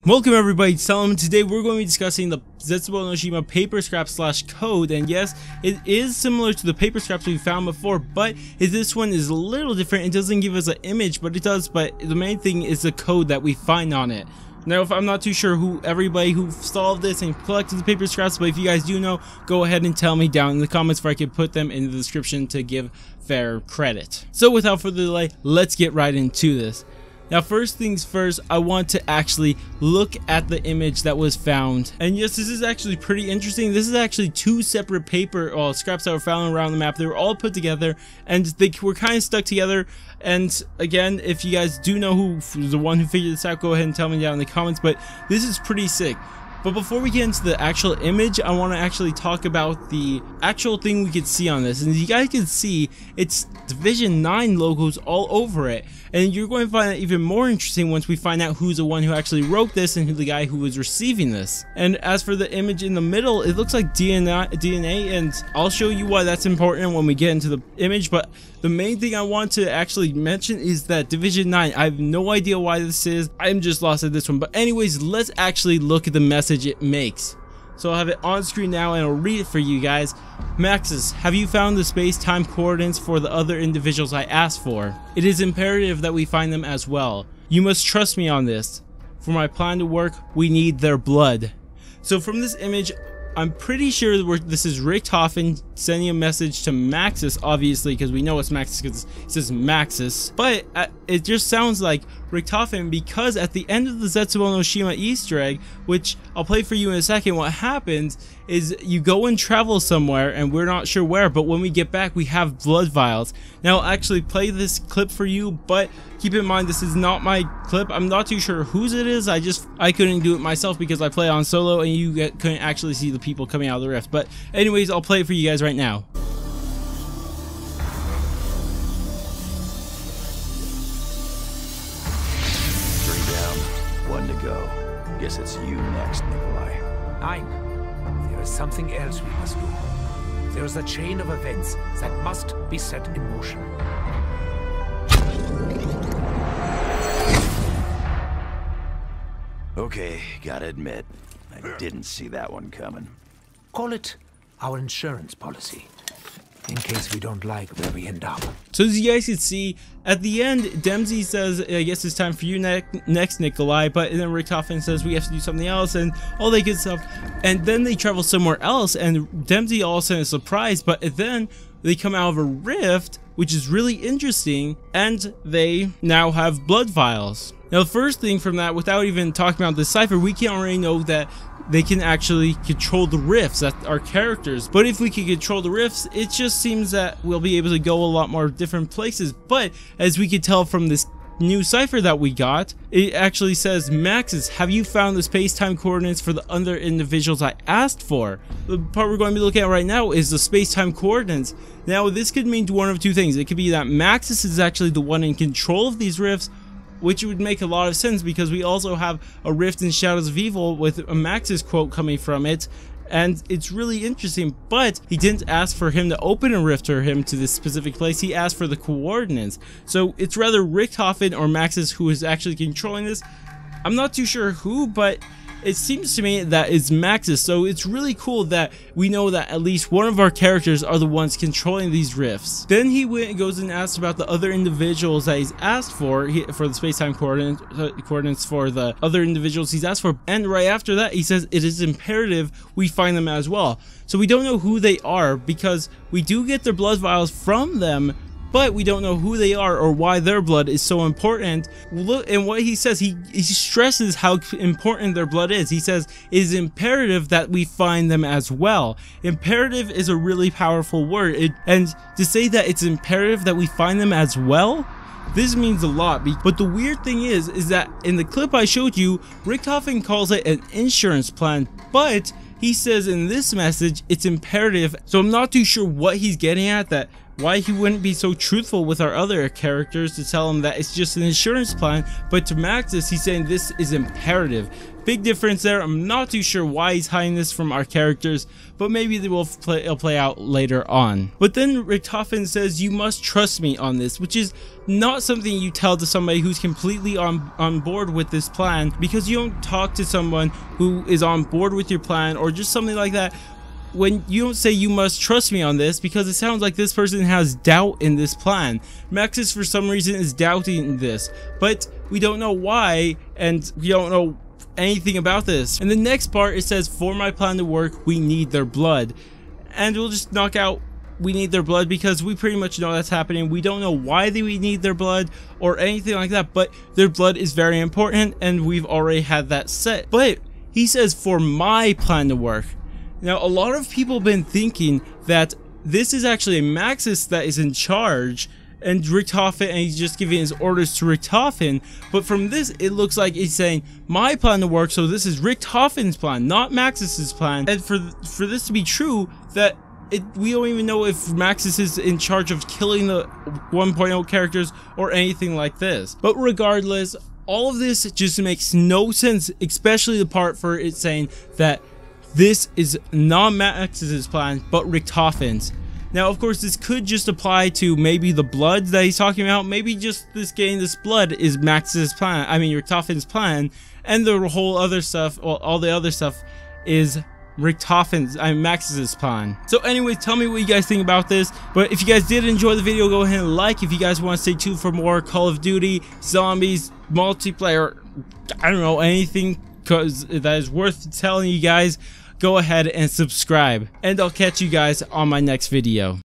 Welcome everybody to Salem. Today we're going to be discussing the Zetsubou no Shima paper scrap / code, and yes, it is similar to the paper scraps we found before, but this one is a little different. It doesn't give us an image, but it does. But the main thing is the code that we find on it. Now, if I'm not too sure who everybody who solved this and collected the paper scraps, but if you guys do know, go ahead and tell me down in the comments, where I can put them in the description to give fair credit. So without further delay, let's get right into this. Now, first things first, I want to actually look at the image that was found. And yes, this is actually pretty interesting. This is actually two separate paper scraps that were found around the map. They were all put together and they were kind of stuck together. And again, if you guys do know who the one who figured this out, go ahead and tell me down in the comments. But this is pretty sick. But before we get into the actual image, I want to actually talk about the actual thing we could see on this. And you guys can see it's Division 9 logos all over it. And you're going to find that even more interesting once we find out who's the one who actually wrote this and who the guy who was receiving this. And as for the image in the middle, it looks like DNA, and I'll show you why that's important when we get into the image. But the main thing I want to actually mention is that Division 9, I have no idea why this is. I'm just lost at this one. But anyways, let's actually look at the message it makes. So I'll have it on screen now and I'll read it for you guys. Maxis, have you found the space-time coordinates for the other individuals I asked for? It is imperative that we find them as well. You must trust me on this. For my plan to work, we need their blood. So from this image, I'm pretty sure this is Richtofen sending a message to Maxis, obviously, because we know it's Maxis because it says Maxis. But it just sounds like Richtofen, because at the end of the Zetsubou no Shima Easter egg, which I'll play for you in a second, what happens is you go and travel somewhere, and we're not sure where, but when we get back, we have blood vials. Now, I'll actually play this clip for you, but keep in mind, this is not my clip. I'm not too sure whose it is. I couldn't do it myself because I play on solo, and you couldn't actually see the people coming out of the rift. But anyways, I'll play it for you guys right now. 3 down, 1 to go. Guess it's you next, Nikolai. Nein. There is something else we must do. There is a chain of events that must be set in motion. Okay, gotta admit, I didn't see that one coming. Call it our insurance policy, in case we don't like where we end up. So as you guys can see, at the end, Dempsey says, I guess it's time for you next, Nikolai, but then Richtofen says we have to do something else and all that good stuff. And then they travel somewhere else, and Dempsey all of a sudden is surprised, but then they come out of a rift, which is really interesting, and they now have blood vials. Now, the first thing from that, without even talking about the Cipher, we can already know that they can actually control the rifts, that are characters. But if we can control the rifts, it just seems that we'll be able to go a lot more different places. But as we can tell from this new Cipher that we got, it actually says, Maxis, have you found the space-time coordinates for the other individuals I asked for? The part we're going to be looking at right now is the space-time coordinates. Now, this could mean one of two things. It could be that Maxis is actually the one in control of these rifts, which would make a lot of sense because we also have a rift in Shadows of Evil with a Maxis quote coming from it, and it's really interesting. But he didn't ask for him to open a rift or him to this specific place. He asked for the coordinates. So it's rather Richtofen or Maxis who is actually controlling this. I'm not too sure who, but it seems to me that it's Maxis. So it's really cool that we know that at least one of our characters are the ones controlling these rifts. Then he goes and asks about the other individuals that he's asked for the space-time coordinates for the other individuals he's asked for. And right after that, he says it is imperative we find them as well. So we don't know who they are because we do get their blood vials from them, but we don't know who they are or why their blood is so important. Look, and what he says, he stresses how important their blood is. He says it is imperative that we find them as well. Imperative is a really powerful word, and to say that it's imperative that we find them as well, this means a lot. But the weird thing is that in the clip I showed you, Richtofen calls it an insurance plan, but he says in this message it's imperative. So I'm not too sure what he's getting at, that why he wouldn't be so truthful with our other characters to tell him that it's just an insurance plan, but to Maxis he's saying this is imperative. Big difference there. I'm not too sure why he's hiding this from our characters, but maybe they will play out later on. But then Richtofen says, you must trust me on this, which is not something you tell to somebody who's completely on board with this plan, because you don't talk to someone who is on board with your plan or just something like that when you don't say you must trust me on this, because it sounds like this person has doubt in this plan. Maxis for some reason is doubting this, but we don't know why, and we don't know anything about this. And the next part, it says, for my plan to work, we need their blood. And we'll just knock out we need their blood because we pretty much know that's happening. We don't know why we need their blood or anything like that, but their blood is very important and we've already had that set. But he says for my plan to work. Now, a lot of people have been thinking that this is actually Maxis that is in charge and Richtofen, and he's just giving his orders to Richtofen. But from this, it looks like he's saying my plan to work, so this is Richtofen's plan, not Maxis's plan. And for this to be true, that we don't even know if Maxis is in charge of killing the 1.0 characters or anything like this. But regardless, all of this just makes no sense, especially the part for it saying that this is not Maxis's plan, but Richtofen's. Now, of course, this could just apply to maybe the blood that he's talking about. Maybe just getting this blood is Maxis's plan. I mean, Richtofen's plan, and the whole other stuff, well, all the other stuff is Maxis's plan. So anyways, tell me what you guys think about this. But if you guys did enjoy the video, go ahead and like. If you guys want to stay tuned for more Call of Duty, zombies, multiplayer, I don't know, anything because that is worth telling you guys, go ahead and subscribe. And I'll catch you guys on my next video.